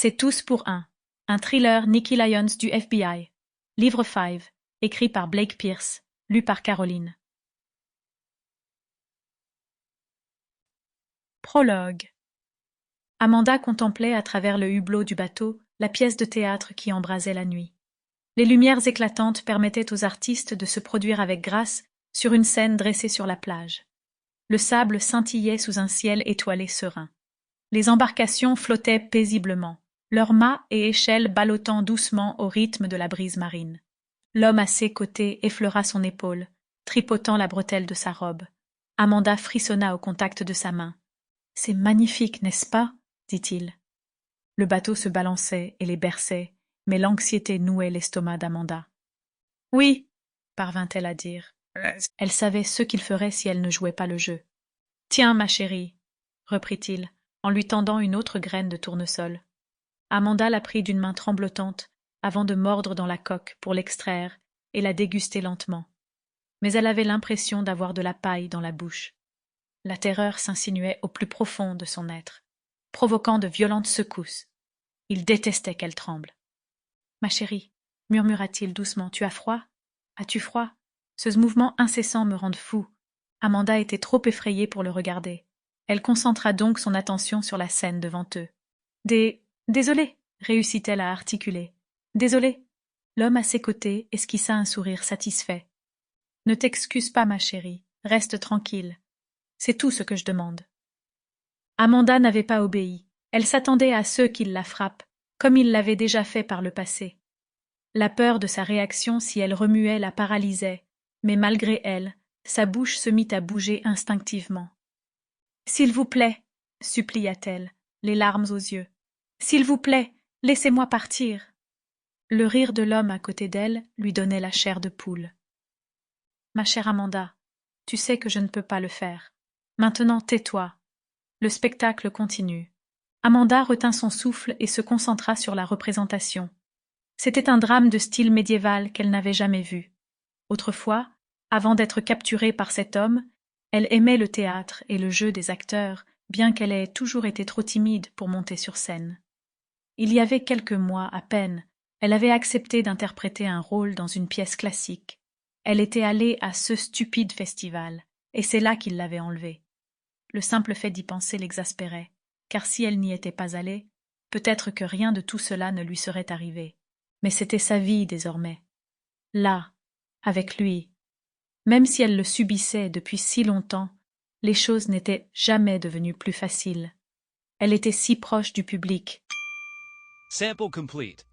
C'est tous pour un thriller Nicky Lyons du FBI. Livre 5, écrit par Blake Pierce, lu par Caroline. Prologue. Amanda contemplait à travers le hublot du bateau la pièce de théâtre qui embrasait la nuit. Les lumières éclatantes permettaient aux artistes de se produire avec grâce sur une scène dressée sur la plage. Le sable scintillait sous un ciel étoilé serein. Les embarcations flottaient paisiblement, leurs mâts et échelles ballottant doucement au rythme de la brise marine. L'homme à ses côtés effleura son épaule, tripotant la bretelle de sa robe. Amanda frissonna au contact de sa main. « C'est magnifique, n'est-ce pas ?» dit-il. Le bateau se balançait et les berçait, mais l'anxiété nouait l'estomac d'Amanda. « Oui, parvint-elle à dire. Elle savait ce qu'il ferait si elle ne jouait pas le jeu. « Tiens, ma chérie, reprit-il, en lui tendant une autre graine de tournesol. Amanda la prit d'une main tremblotante avant de mordre dans la coque pour l'extraire et la déguster lentement. Mais elle avait l'impression d'avoir de la paille dans la bouche. La terreur s'insinuait au plus profond de son être, provoquant de violentes secousses. Il détestait qu'elle tremble. « Ma chérie, murmura-t-il doucement, tu as froid? As-tu froid? Ce mouvement incessant me rend fou. » Amanda était trop effrayée pour le regarder. Elle concentra donc son attention sur la scène devant eux. Désolée, réussit-elle à articuler. Désolée. L'homme à ses côtés esquissa un sourire satisfait. Ne t'excuse pas, ma chérie. Reste tranquille. C'est tout ce que je demande. Amanda n'avait pas obéi. Elle s'attendait à ceux qui la frappent, comme il l'avait déjà fait par le passé. La peur de sa réaction si elle remuait la paralysait, mais malgré elle, sa bouche se mit à bouger instinctivement. « S'il vous plaît, supplia-t-elle, les larmes aux yeux. « S'il vous plaît, laissez-moi partir. » Le rire de l'homme à côté d'elle lui donnait la chair de poule. « Ma chère Amanda, tu sais que je ne peux pas le faire. Maintenant tais-toi. Le spectacle continue. » Amanda retint son souffle et se concentra sur la représentation. C'était un drame de style médiéval qu'elle n'avait jamais vu. Autrefois, avant d'être capturée par cet homme, elle aimait le théâtre et le jeu des acteurs, bien qu'elle ait toujours été trop timide pour monter sur scène. Il y avait quelques mois à peine, elle avait accepté d'interpréter un rôle dans une pièce classique. Elle était allée à ce stupide festival, et c'est là qu'il l'avait enlevée. Le simple fait d'y penser l'exaspérait, car si elle n'y était pas allée, peut-être que rien de tout cela ne lui serait arrivé. Mais c'était sa vie désormais. Là, avec lui. Même si elle le subissait depuis si longtemps, les choses n'étaient jamais devenues plus faciles. Elle était si proche du public. Sample complete.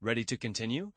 Ready to continue?